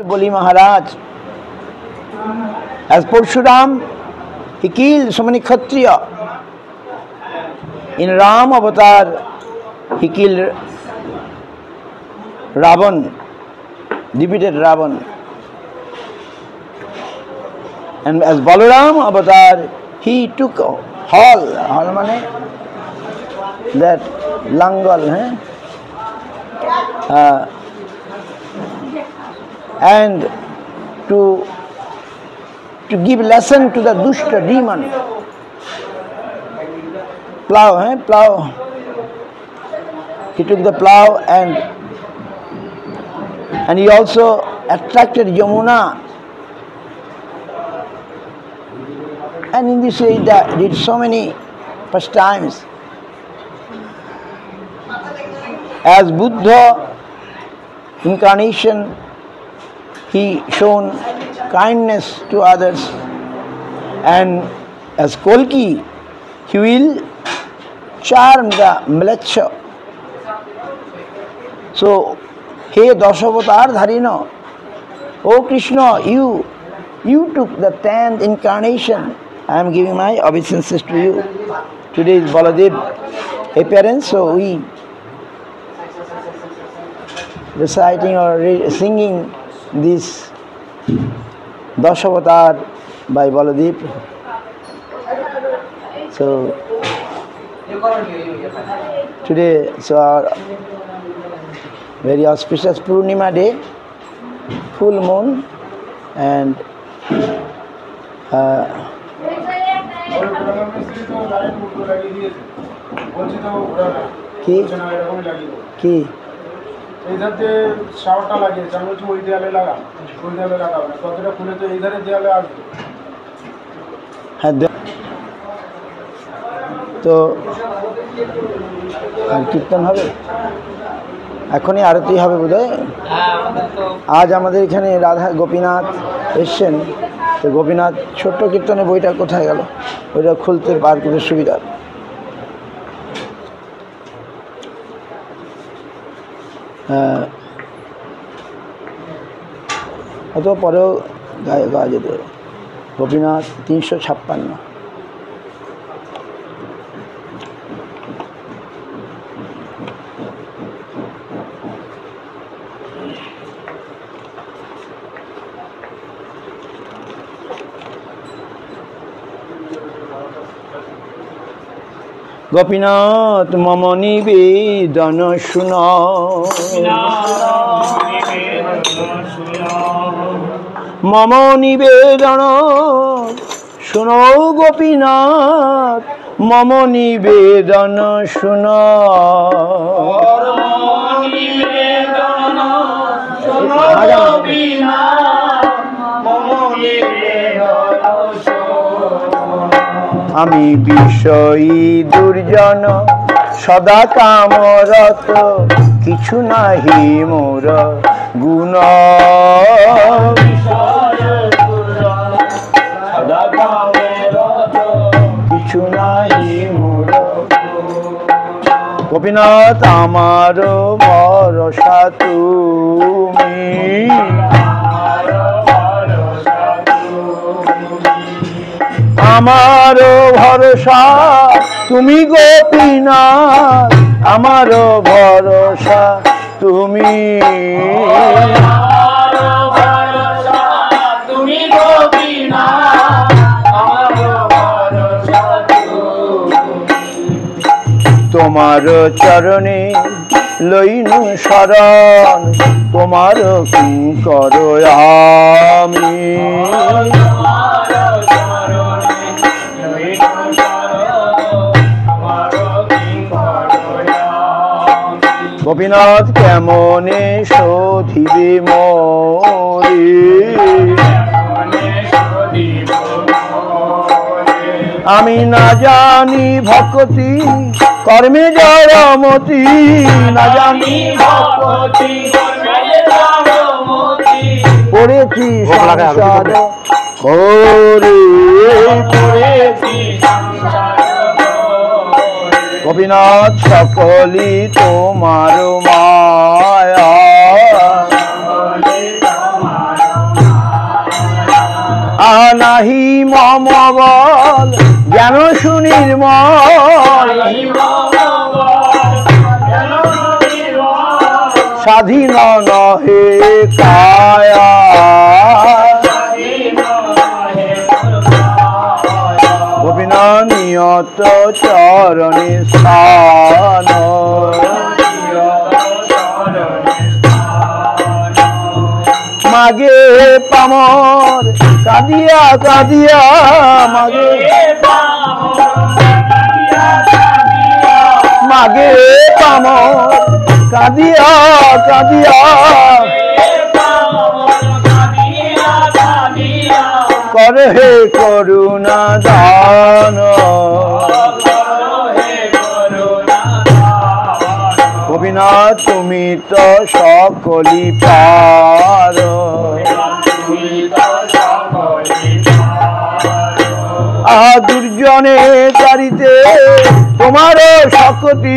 Bali Maharaj, as Parshuram, he killed so many Kshatriya. In Ram avatar, he killed Ravan, defeated Ravan. And as Balaram avatar, he took hall mane that langal, and to give lesson to the dushta demon. Plow. He took the plow and he also attracted Yamuna. And in this way he did so many pastimes. As Buddha incarnation, he shown kindness to others, and as Kalki, he will charm the Mleccha. So, hey Dasavatar Dharina, O Krishna, you took the 10th incarnation. I am giving my obeisances to you. Today is Baladev appearance, so we reciting or singing this Dasavatar by Baladev. So today, so our very auspicious Purnima day, full moon, and কি इधर से शावटा लगे जंगल से वही दियाले लगा ना तो तेरा खुले तो इधर दियाले आ गए হ্যাঁ তো আর কীর্তন হবে এখনই আরতি হবে বোধহয় আজ আমাদের এখানে রাধা গোপীনাথ এসছেন তো গোপীনাথ ছোট্ট কীর্তনের বইটা কোথায় গেল ওইটা খুলতে বার করে সুবিধা অথবা পরেও গাওয়া যেতে পারে গোপীনাথ 356 গোপীনাথ মম নিবেদন শুনাও মম নিবেদন শুনাও গোপীনাথ মম নিবেদন শুনাও আমি বিষয়ী দুর্জন সদা কামরত কিছু নাহি মোর গুণ কিছু নাহি মোর গোপীনাথ আমার ভরসা তুমি আমার ভরসা তুমি গোপীনাথ আমার ভরসা তুমি তোমার চরণে লইনু শরণ তোমার কিঙ্কর আমি গোপীনাথ কেমনে শোধিবে মোরে আমি না জানি ভক্তি কর্মে জড়মতি না জানি ভক্তি পড়েছি সংসার ঘোরে গোপীনাথ সকলি তোমার মায়া নাহি মম বল জ্ঞান সুনির্মল স্বাধীন নহে কায়া গোবিন্দ নিয়ত চরণে স্থান মাগে পামর কাঁদিয়া কাঁদিয়া মাগে মাগে পামর কাঁদিয়া কাঁদিয়া করে হে করুণা দান গোবিনা তুমি তো সকলি পার দুর্জনে চারিতে তোমার শক্তি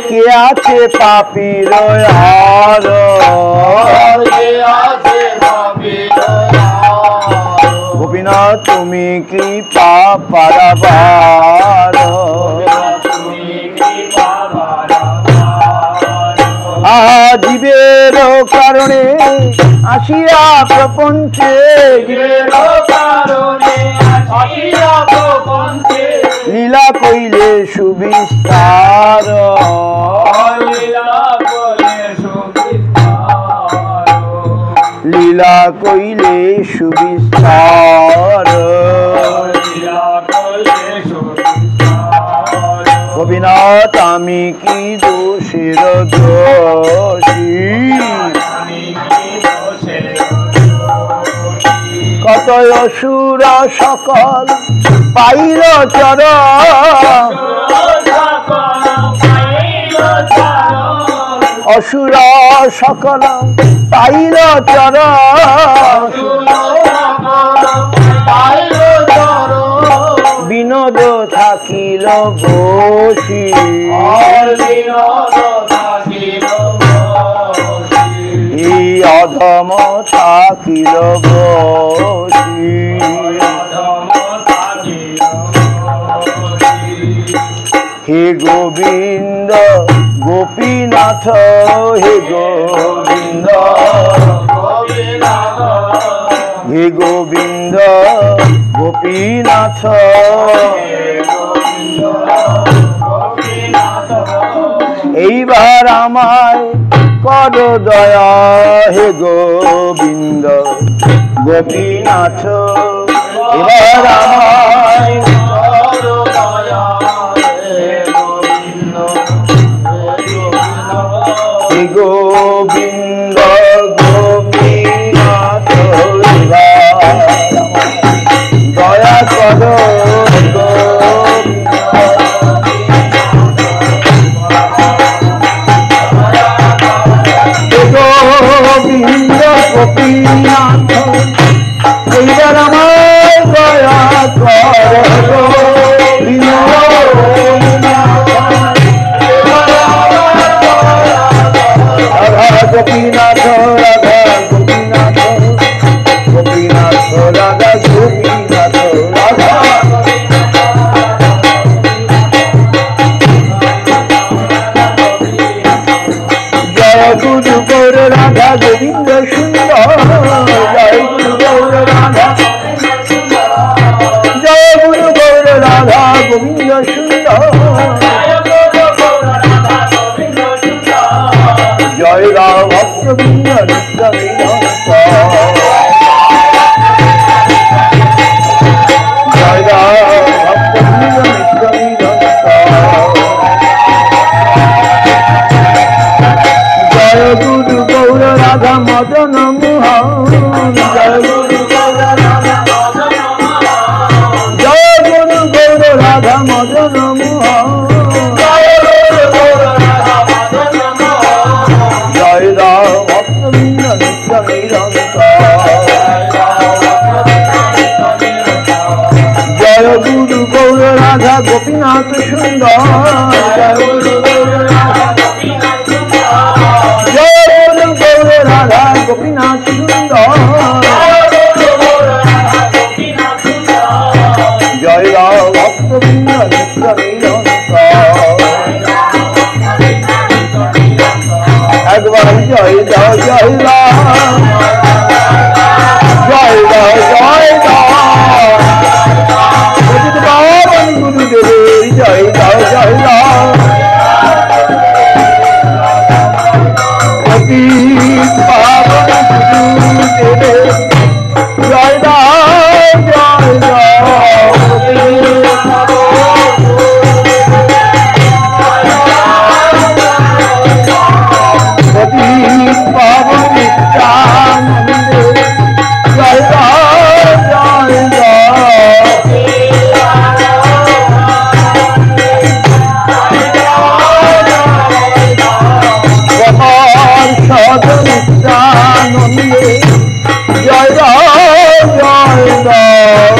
কে আছে পাপীর হার গোবিনা তুমি কৃপা পারাবার জীবের কারণে আসিয়া প্রপঞ্চে লীলা কইলে সুবিস্তার লীলা কইলে সুবিস্তার গোবিনাথ আমি কি দোষের দোষী কত অসুর সকল পাইল চর অসুর সকল পাইল চর বিনোদ থাকিল বসি এই অধম থাকিল বসি হে গোবিন্দ গোপীনাথ হে গোবিন্দ হে গোবিন্দ গোপীনাথ এইবার আমায় কর দয়া হে গোবিন্দ গোপীনাথ এবার আমায় কর দয়া হে গোবিন্দ গোপীনাথ দয়া কর গোবিন্দ গোপীনাথ এইবার আমায় দয়া কর গোপীনাথ রাধা গোপীনাথ গোপীনাথ রাধা গোপীনাথ রাধা জয় গুরু গৌর রাধা গোবিন্দ সুন্দর জয় গুরু গৌর রাধা জয় গুরু গৌর রাধা গোবিন্দ সুন্দর জয় রাম ভক্তবৃন্দ নিত্য জয় রাম ভক্তবৃন্দ নিত্য জয় গুরু গৌর রাধা মদন মোহন জয় গুরু গৌর রাধা জয় গুরু গৌর রাধা মদন মোহন জয় রাম ভক্তবৃন্দ নিত্য জয় গুরু গৌর রাধা গোপীনাথ সুন্দর জয় গুরু গৌর রাধা একবার জয় দাও জয় রাম, জয় দাও জয় রাম, পতিত পাবন গুরুদেবের জয় দাও জয় রাম, পতিত পাবন গুরুদেবের জয় দাও জয় রাম, পতিত পাবন নিত্যানন্দে জয় রাম জয় রাম, সদ নিত্যানন্দে জয় রাম জয় রাম,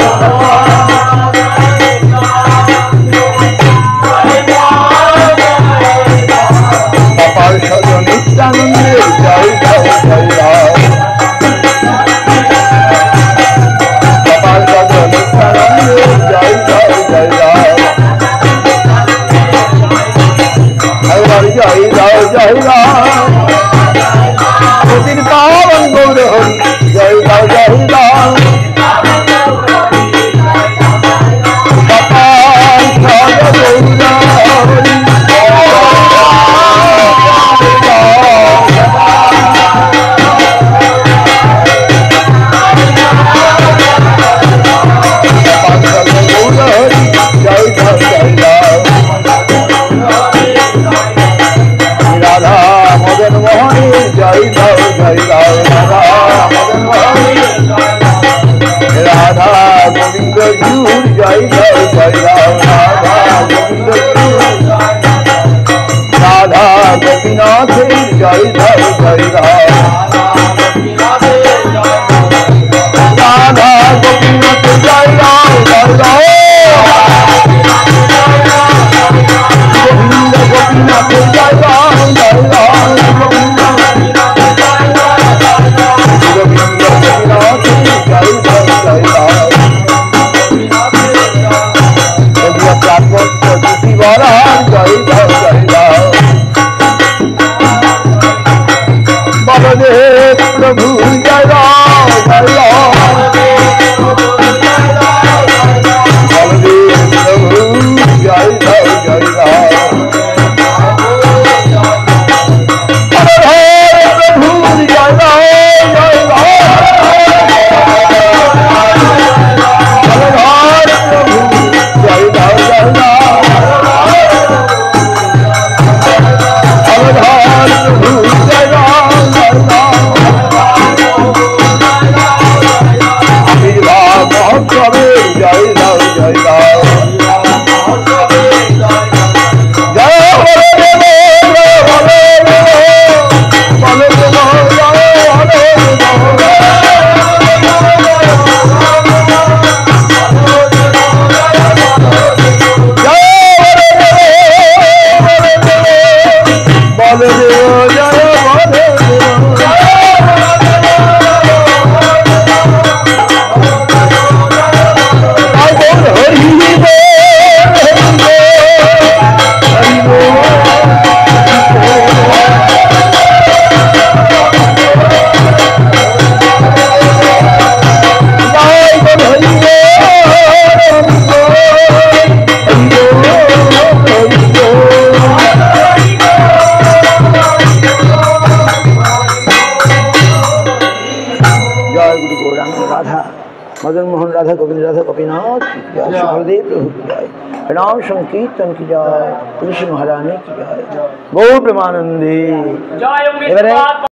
কপাল সদ নিত্যানন্দে জয় রাম জয় রাম, কপাল সদ নিত্যানন্দে জয় রাম জয় রাম, একবার জয় রাম জয় রাম, পতিত পাবন গৌর হরি জয় রাম জয় রাম, কপাল সদ গৌর হরি রাধা মদন মোহনের জয় দাও জয় দাও, রাধা গোবিন্দ জুর জয় দাও জয় দাও, রাধা গোবিন্দ রাধা গোপীনাথের জয় দাও জয় দাও, রাধা গোপীনাথের জয় দাও জয় দাও, গোবিন্দ গোপীনাথের জয় দাও জয় দাও, গোবিন্দ গোপীনাথের জয় দাও জয় দাও, প্রাপ্তি বরা জয় দাও জয় দাও, বলদেব প্রভু জয় রাম জয় রাম, বলদেব প্রভু জয় দাও জয় রাম, বলদেব প্রভু জয় রাম জয় রাম, বলদেব প্রভু জয় দাও জয় রাম, বলদেব প্রভু জয় রাম জয় রাম, আবির্ভাব মহোৎসবে জয় দাও জয় দাও, জয় বলদেব জয় বলদেব বলদেব জয় मदन मोहन राधा गोविंद राधा गोपीनाथ की जय, बलदेव प्रभु की जय, राम संकीर्तन की जय, तुलसी महारानी की जय, गौर प्रेमानंदी।